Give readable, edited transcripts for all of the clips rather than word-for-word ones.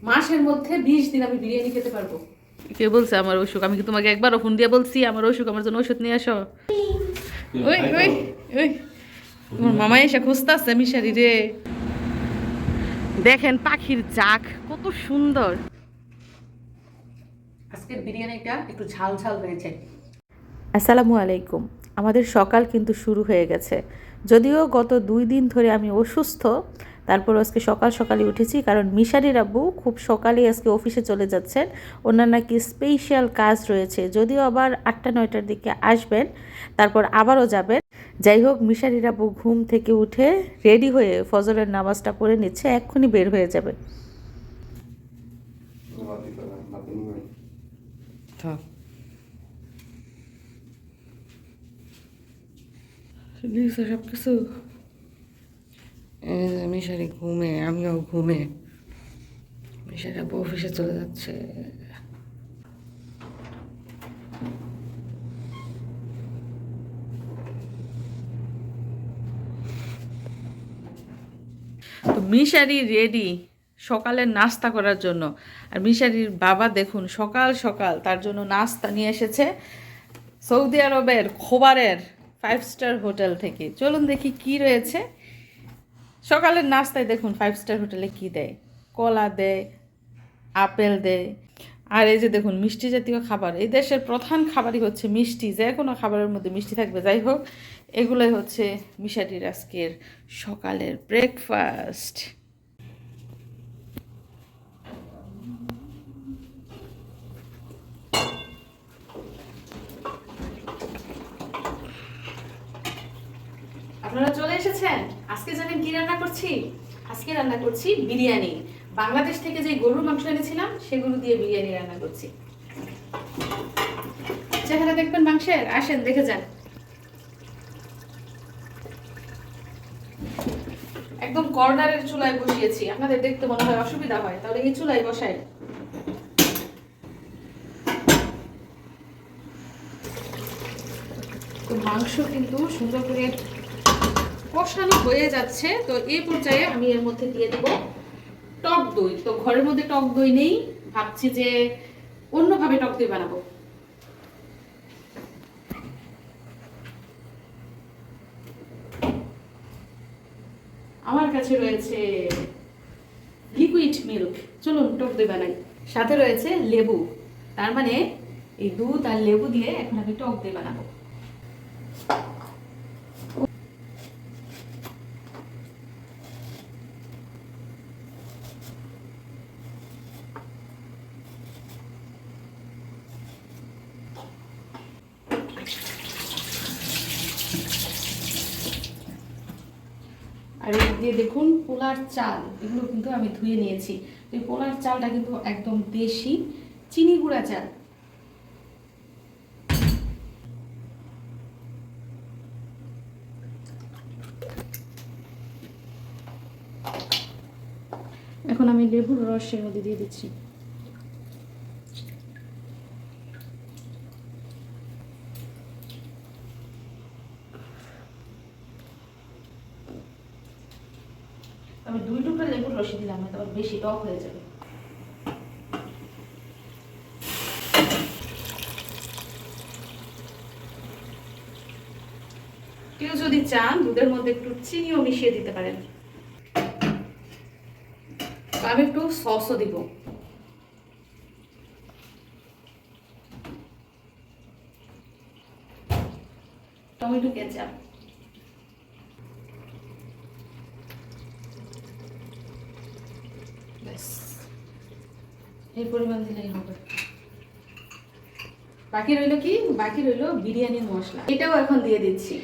মাসের মধ্যে 20 দিন আমি বিরিয়ানি খেতে পারবো। কে বলছে আমার অসুখ? আমি কি তোমাকে একবারও ফোন দিয়ে বলছি আমার অসুখ, আমার জন্য ওষুধ নিয়ে আসো? ওই ওই ওই তোমার মামা এসে খুঁজতেছে মিশারি রে। দেখেন পাখির জাক কত সুন্দর। আজকের বিরিয়ানিটা একটু ঝাল ঝাল হয়েছে। আসসালামু আলাইকুম। আমাদের সকাল কিন্তু শুরু হয়ে গেছে। যদিও গত 2 দিন ধরে আমি অসুস্থ, তারপর আজকে সকাল সকালই উঠেছি, কারণ মিশারির আব্বু খুব সকালেই আজকে অফিসে চলে যাচ্ছেন। ওনার নাকি স্পেশাল কাজ রয়েছে, যদিও আবার 8টা-9টার দিকে আসবেন, তারপর আবারও যাবেন। যাই হোক, মিশারির আব্বু ঘুম থেকে উঠে রেডি হয়ে ফজরের নামাজটা পড়ে নিচ্ছে, এক্ষুনি বের হয়ে যাবে। সব কিছু মিশারি ঘুমে, আমিও ঘুমে। মিশারি আব্বু অফিসে চলে যাচ্ছে। তো মিশারি রেডি সকালের নাস্তা করার জন্য। আর মিশারির বাবা দেখুন সকাল সকাল তার জন্য নাস্তা নিয়ে এসেছে সৌদি আরবের খোবারের 5 স্টার হোটেল থেকে। চলুন দেখি কি রয়েছে সকালের নাস্তায়। দেখুন 5 স্টার হোটেলে কি দেয়, কলা দেয়, আপেল দেয়। আর এই যে দেখুন মিষ্টি জাতীয় খাবার, এই দেশের প্রধান খাবারই হচ্ছে মিষ্টি, যে কোনো খাবারের মধ্যে মিষ্টি থাকবে। যাই হোক, এগুলোই হচ্ছে মিশারির আজকের সকালের ব্রেকফাস্ট। আপনারা চলে এসেছেন। আজকে জানেন কি রান্না করছি? আজকে রান্না করছি বিরিয়ানি। বাংলাদেশ থেকে যে গরুর মাংস এনেছিলাম সেগুলো দিয়ে বিরিয়ানি রান্না করছি। চেহারা দেখবেন মাংসের, আসেন দেখে যান। একদম কর্নারের চুলায় বসিয়েছি, আপনাদের দেখতে মনে হয় অসুবিধা হয়, তাহলে এই চুলায় বসাই। তো মাংস কিন্তু সুন্দর করে কষানো হয়ে যাচ্ছে। তো এই পর্যায়ে আমি এর মধ্যে দিয়ে দেব টক দই। তো ঘরের মধ্যে টক দই নেই, ভাবছি যে অন্যভাবে টক দই বানাবো। আমার কাছে রয়েছে লিকুইড মিল্ক, চলুন টক দই বানাই। সাথে রয়েছে লেবু, তার মানে এই দুধ আর লেবু দিয়ে এখন আমি টক দই বানাবো। আর এই দিয়ে দেখুন পোলার চাল, এগুলো কিন্তু আমি ধুয়ে নিয়েছি। এই পোলার চালটা কিন্তু একদম দেশি চিনি গুঁড়া চাল। এখন আমি লেবুর রসের মধ্যে দিয়ে দিচ্ছি। আমি 2 টুকরা লেবুর রস দিলাম, না তাহলে বেশি টক হয়ে যাবে। কেউ যদি চান দুধের মধ্যে একটু চিনিও মিশিয়ে দিতে পারেন। আমি একটু সসও দিব। টমেটো কেচাপ, এই পরিমাণ দিলেই হবে। বাকি রইল কি? বাকি রইল বিরিয়ানির মশলা, এটাও এখন দিয়ে দিচ্ছি।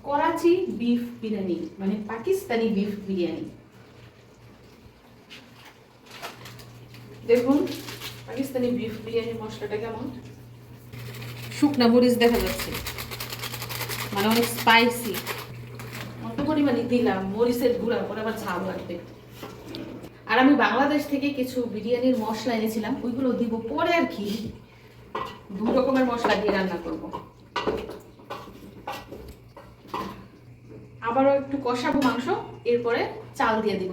করাচি বিফ বিরিয়ানি, মানে পাকিস্তানি বিফ বিরিয়ানি। দেখুন পাকিস্তানি বিফ বিরিয়ানির মশলাটা কেমন, শুকনা মরিচ দেখা যাচ্ছে, মানে অনেক স্পাইসি। অল্প পরিমাণে দিলাম মরিচের গুঁড়া, পরে আবার ঝাল লাগবে। আর আমি বাংলাদেশ থেকে কিছু বিরিয়ানির মশলা এনেছিলাম, ওইগুলো দিব পরে। আর কি 2 রকমের মশলা দিয়ে রান্না করব। একটু কষাবো মাংস, এরপরে চাল দিয়ে দিব।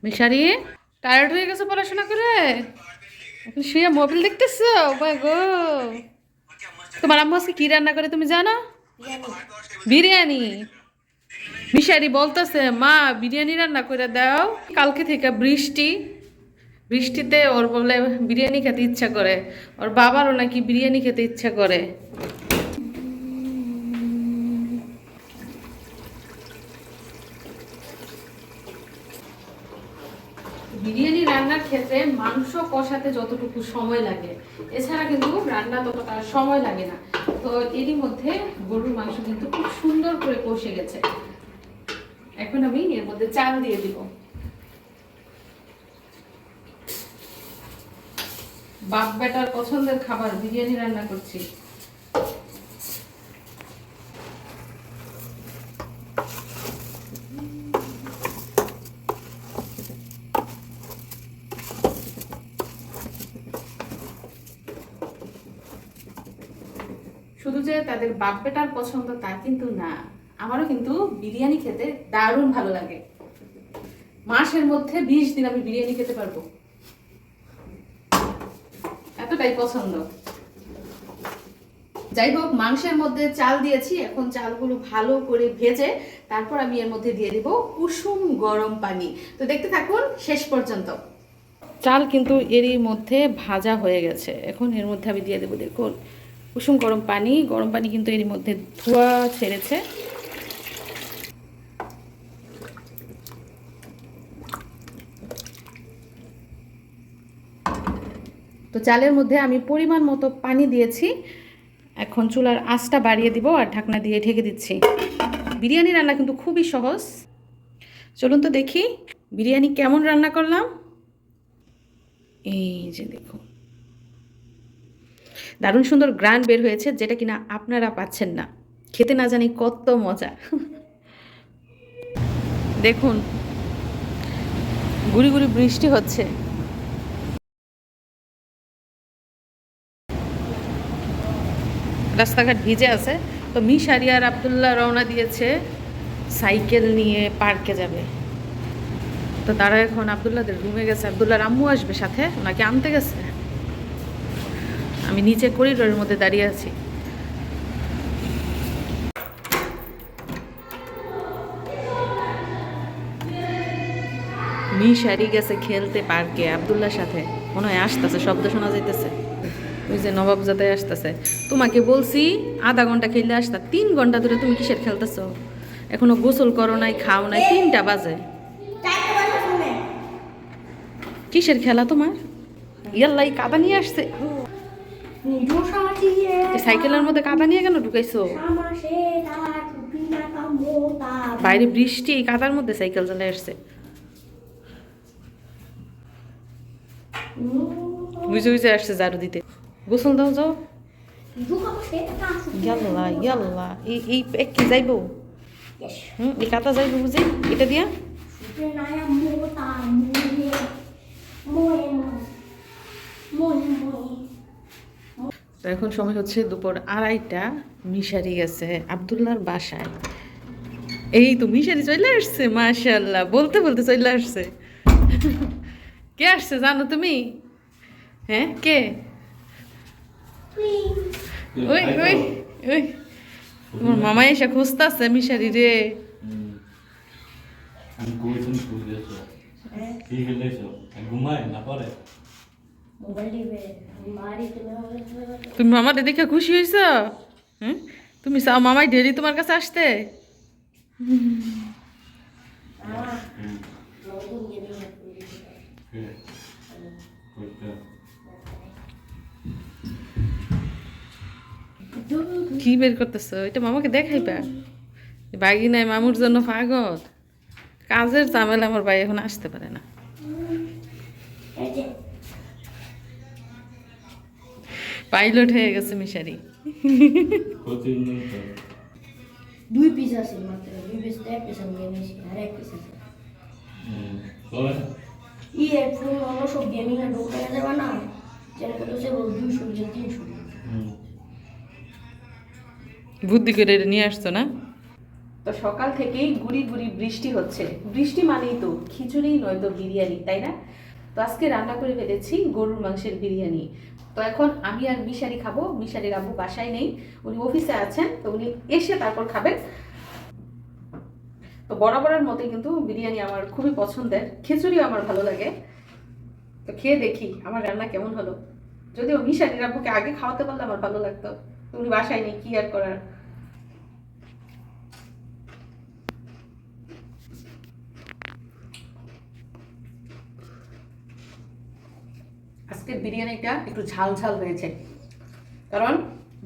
মিশারি টায়ার্ড হয়ে গেছে পড়াশোনা করে, এখন শুয়ে মোবাইল দেখতেছো? বাই গো, তোমার আম্মু আজকে কি রান্না করে তুমি জানো? বিরিয়ানি। মিশারি বলতেছে মা বিরিয়ানি রান্না করে দাও, কালকে থেকে বৃষ্টি, বৃষ্টিতে ওর বলে বিরিয়ানি খেতে ইচ্ছা করে, ওর বাবারও নাকি বিরিয়ানি খেতে ইচ্ছা করে। বিরিয়ানি রান্নার ক্ষেত্রে মাংস কষাতে যতটুকু সময় লাগে, এছাড়া কিন্তু রান্না ততটা সময় লাগে না। তো এরই মধ্যে গরুর মাংস কিন্তু খুব সুন্দর করে কষে গেছে। এখন আমি এর মধ্যে চাল দিয়ে দিব। বাপ বেটার পছন্দের খাবার বিরিয়ানি রান্না করছি। শুধু যে তাদের বাপ বেটার পছন্দ তা কিন্তু না, আমারও কিন্তু বিরিয়ানি খেতে দারুণ ভালো লাগে। মাসের মধ্যে 20 দিন আমি বিরিয়ানি খেতে পারবো, এতটাই পছন্দ। যাই হোক, মাংসের মধ্যে চাল দিয়েছি, এখন চালগুলো ভালো করে ভেজে তারপর আমি এর মধ্যে দিয়ে দিব কুসুম গরম পানি। তো দেখতে থাকুন শেষ পর্যন্ত। চাল কিন্তু এরই মধ্যে ভাজা হয়ে গেছে, এখন এর মধ্যে আমি দিয়ে দেবো দেখুন কুসুম গরম পানি। গরম পানি কিন্তু এরই মধ্যে ধোঁয়া ছেড়েছে। তো চালের মধ্যে আমি পরিমাণ মতো পানি দিয়েছি, এখন চুলার আঁচটা বাড়িয়ে দিব আর ঢাকনা দিয়ে ঢেকে দিচ্ছি। বিরিয়ানি রান্না কিন্তু খুবই সহজ। চলুন তো দেখি বিরিয়ানি কেমন রান্না করলাম। এই যে দেখুন, দারুণ সুন্দর গ্রান বের হয়েছে, যেটা কিনা আপনারা পাচ্ছেন না, খেতে না জানি কত মজা। দেখুন গুড়ি গুড়ি বৃষ্টি হচ্ছে। রাস্তাঘাট ভিজে আছে। তো মিশারি আর আব্দুল্লাহ রওনা দিয়েছে সাইকেল নিয়ে পার্কে যাবে। তো তারা এখন আব্দুল্লাহদের রুমে গেছে, আব্দুল্লাহর আম্মু আসবে সাথে, ওনাকে আনতে গেছে। আমি নিচে করিডোরের মধ্যে দাঁড়িয়ে আছি। মিশারি গেছে খেলতে পার্কে আব্দুল্লাহর সাথে, মনে হয় আসতেছে, শব্দ শোনা যাইতেছে। ওই যে নবাবজাদাই আসতেছে। তোমাকে বলছি আধা ঘন্টা খেললে আসতা, 3 ঘন্টা ধরে তুমি কিসের খেলতেছো? এখনো গোসল করো নাই, খাও নাই, 3টা বাজে। কিসের খেলা তোমার? ইয়াল্লাই কাদা নিয়ে আসছে। সাইকেলের মধ্যে কাদা নিয়ে কেন ঢুকাইছো? বাইরে বৃষ্টি, এই কাদার মধ্যে সাইকেল চলে আসছে। বুঝে বুঝে আসছে ঝাড়ু দিতে। গোসল দাও, যাও। ইয়াল্লা ইয়াল্লা, এই কি যাইবো? এই কাদা যাইবো বুঝি এটা দিয়া। তো এখন সময় হচ্ছে দুপুর 2:30টা। মিশারি গেছে আব্দুল্লাহর বাসায়। এই তো মিশারি চলে আসছে, মাশাআল্লাহ, বলতে বলতে চলে আসছে। কে আসছে জানো তুমি? হ্যাঁ কে? ওই ওই ওই তোমার মামা এসে খুঁজতেছে মিশারি রে। তুমি মামারে দেখে খুশি হয়েছ? হ্যাঁ, তুমি চাও মামাই ডেলি তোমার কাছে আসতে? কি বের করতেছো? এটা মামাকে দেখাইবা? বাগি নাই মামুর জন্য পাগল। কাজের ঝামেলা, আমার ভাই এখন আসতে পারে না। পাইলট হয়ে গেছে মিশারি। 2 পিস আছে মাত্র, 2 পিস, 1 পিস আমি নিয়েছি, আর 1 পিস আছে। হেডফোন হলো সব গেমিং এর ঢোকা যাবে না যেন কত সে 200 যে 300 বুদ্ধি করে এটা নিয়ে আসতো না। তো সকাল থেকেই গুড়ি গুড়ি বৃষ্টি হচ্ছে, বৃষ্টি মানেই তো খিচুড়ি নয়তো বিরিয়ানি, তাই না? তো আজকে রান্না করে ফেলেছি গরুর মাংসের বিরিয়ানি। তো এখন আমি আর মিশারি খাবো, মিশারির আব্বু বাসায় নেই, উনি অফিসে আছেন, তো উনি এসে তারপর খাবেন। তো বরাবরের মতোই কিন্তু বিরিয়ানি আমার খুবই পছন্দের, খিচুড়িও আমার ভালো লাগে। তো খেয়ে দেখি আমার রান্না কেমন হলো। যদিও মিশারির আব্বুকে আগে খাওয়াতে পারলে আমার ভালো লাগতো, তো উনি বাসায় নেই, কি আর করার। আজকের বিরিয়ানিটা একটু ঝাল ঝাল হয়েছে, কারণ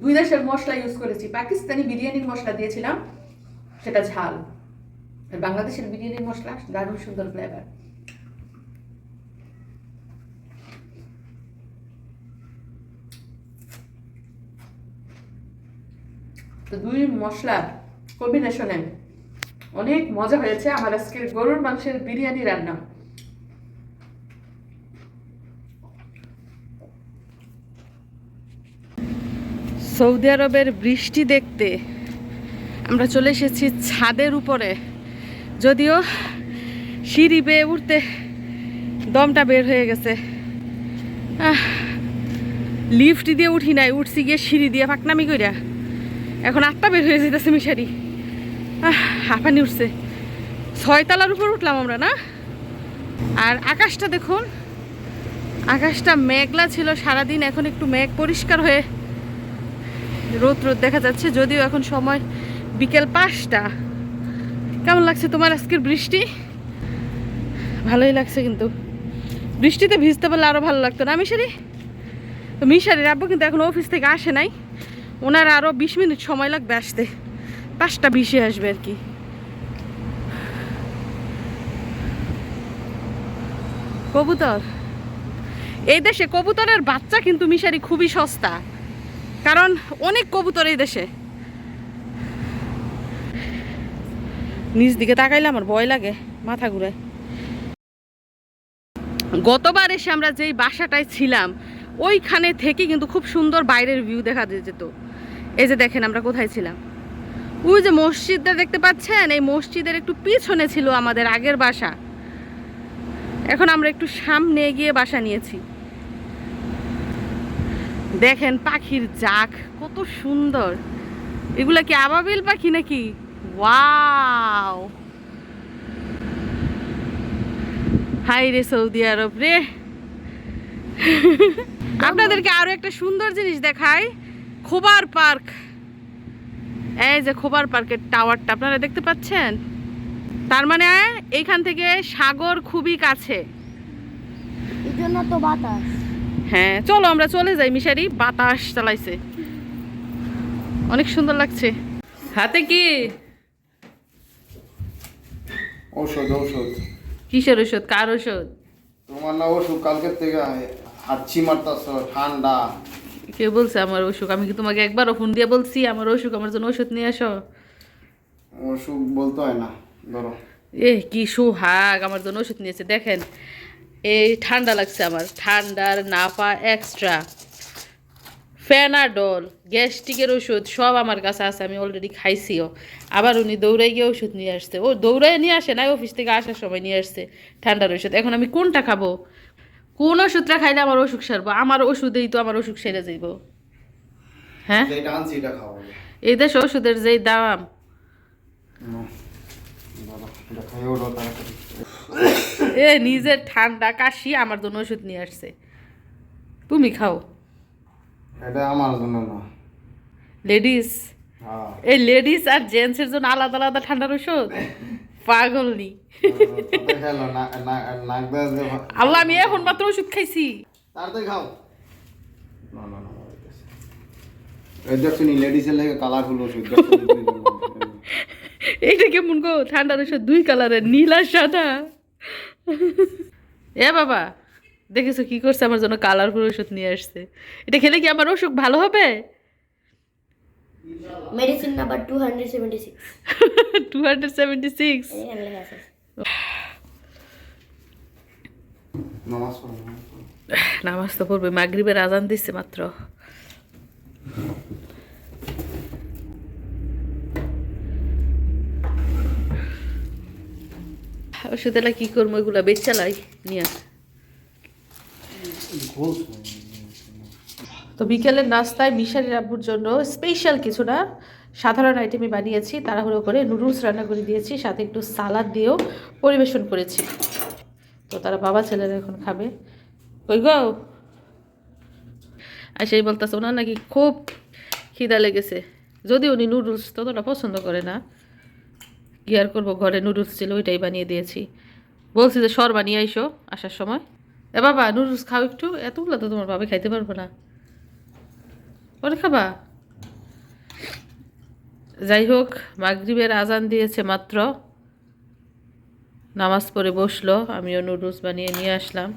দুই দেশের মশলা ইউজ করেছি। পাকিস্তানি বিরিয়ানির মশলা দিয়েছিলাম, সেটা ঝাল, আর বাংলাদেশের বিরিয়ানির মশলা দারুণ সুন্দর ফ্লেভার। তো দুই মশলার কম্বিনেশনে অনেক মজা হয়েছে আমার আজকের গরুর মাংসের বিরিয়ানি রান্না। সৌদি আরবের বৃষ্টি দেখতে আমরা চলে এসেছি ছাদের উপরে, যদিও সিঁড়ি বেয়ে উঠতে দমটা বের হয়ে গেছে। লিফট দিয়ে উঠি নাই, উঠছি গিয়ে সিঁড়ি দিয়ে ফাঁকনামি কইরা, এখন 8টা বের হয়ে যেতেছে মিশারি, হাঁপানি উঠছে। 6 তলার উপর উঠলাম আমরা না। আর আকাশটা দেখুন, আকাশটা মেঘলা ছিল সারাদিন, এখন একটু মেঘ পরিষ্কার হয়ে রোদ রোদ দেখা যাচ্ছে, যদিও এখন সময় বিকেল 5টা। কেমন লাগছে তোমার আজকের বৃষ্টি? ভালোই লাগছে, কিন্তু বৃষ্টিতে ভিজতে পারলে আরও ভালো লাগতো না মিশারি? তো মিশারির আব্বু কিন্তু এখন অফিস থেকে আসে নাই, ওনার আরও 20 মিনিট সময় লাগবে আসতে, 5টা 20-এ আসবে আর কি। কবুতর, এই দেশে কবুতরের বাচ্চা কিন্তু মিশারি খুবই সস্তা, কারণ অনেক কবুতর এই দেশে। নিচ দিকে তাকাইলে আমার ভয় লাগে, মাথা ঘুরায়। গতবার এসে আমরা যেই বাসাটায় ছিলাম ওইখানে থেকে কিন্তু খুব সুন্দর বাইরের ভিউ দেখা যেত। এই যে দেখেন আমরা কোথায় ছিলাম, ওই যে মসজিদটা দেখতে পাচ্ছেন, এই মসজিদের একটু পিছনে ছিল আমাদের আগের বাসা। এখন আমরা একটু সামনে গিয়ে বাসা নিয়েছি। দেখেন পাখির জাক কত সুন্দর, এগুলা কি আবাবিল পাখি নাকি? ওয়াও, হাই রে সৌদি আরব রে। আপনাদেরকে আরো একটা সুন্দর জিনিস দেখাই, খোবার পার্ক। এই যে খোবার পার্কের টাওয়ারটা আপনারা দেখতে পাচ্ছেন, তার মানে এইখান থেকে সাগর খুবই কাছে, এই জন্য তো বাতাস। হ্যাঁ চলো আমরা চলে যাই। মিশারি বাতাস চালাইছে, অনেক সুন্দর লাগছে। হাতে কি ঔষধ? ঔষধ কিসের ওষুধ? কার ওষুধ? তোমার না অসুখ কালকের থেকে হাঁচি মারতাছ, ঠান্ডা। কে বলছে আমার অসুখ? আমি কি তোমাকে একবারও ফোন দিয়ে বলছি আমার অসুখ, আমার জন্য ওষুধ নিয়ে আসো? অসুখ বলতে হয় না, ধরো। কি সুহাগ, আমার জন্য ওষুধ নিয়েছে। দেখেন এই ঠান্ডা লাগছে আমার, ঠান্ডার নাফা এক্সট্রা, ফেনাডল, গ্যাস্ট্রিকের ওষুধ সব আমার কাছে আছে, আমি অলরেডি খাইছিও। আবার উনি দৌড়াই গিয়ে ওষুধ নিয়ে আসছে, ও দৌড়াই নিয়ে আসে না, অফিস থেকে আসার সময় নিয়ে আসছে ঠান্ডার ওষুধ। এখন আমি কোনটা খাবো? কোন ওষুধটা খাইলে আমার অসুখ সারবো? আমার ওষুধেই তো আমার অসুখ সেরে যাইব। হ্যাঁ যেটা আনছি এটা খাবো। এই দেশে ওষুধের যেই দাম। ধরো, এটা খাইয়ে ওঠো তাড়াতাড়ি। নিজের ঠান্ডা কাশি আমার জন্য ওষুধ নিয়ে আসছে, তুমি খাও। এটা আমার জন্য না, লেডিস, হ্যাঁ। এই লেডিস আর জেন্টসের জন্য আলাদা আলাদা ঠান্ডার ওষুধ, পাগল নি? তাড়াতাড়ি খাইলো, নাক দেওয়া যে আল্লাহ, আমি এখন মাত্র ওষুধ খাইছি। তাড়াতাড়ি খাও। না না না, এই দেখছো নি লেডিসের লাগে কালারফুল ওষুধ। এইটা কেমন গো? ঠান্ডার ওষুধ 2 কালারের, নীল আর সাদা। এ বাবা, দেখেছো কি করছে? আমার জন্য কালারফুল ওষুধ নিয়ে আসছে। এটা খেলে কি আমার অসুখ ভালো হবে? Medicine number 276 276। এখানে লেখা আছে। নামাজ পড়ো, নামাজ পড়ো। নামাজ তো পড়বে, মাগরিবের আজান দিচ্ছে মাত্র। ওষুধেলা কি করবো, এগুলা বেচালাই নিয়ে। ঘোষ তো বিকেলের নাস্তায় মিশারির আব্বুর জন্য স্পেশাল কিছু না, সাধারণ আইটেমই বানিয়েছি। তাড়াহুড়ো করে নুডলস রান্না করে দিয়েছি, সাথে একটু সালাদ দিয়েও পরিবেশন করেছি। তো তারা বাবা ছেলেরা এখন খাবে। কই গো, আর সেই বলতেছে ওনার নাকি খুব খিদা লেগেছে, যদিও উনি নুডলস ততটা পছন্দ করে না। কি আর করবো, ঘরে নুডলস ছিল ওইটাই বানিয়ে দিয়েছি। বলছি যে শর্মা নিয়ে আইসো আসার সময়। এ বাবা নুডলস খাও একটু, এতগুলো তো তোমার বাবা খাইতে পারবো না, পরে খাবা। যাই হোক, মাগরিবের আজান দিয়েছে মাত্র, নামাজ পড়ে বসলো, আমিও নুডলস বানিয়ে নিয়ে আসলাম।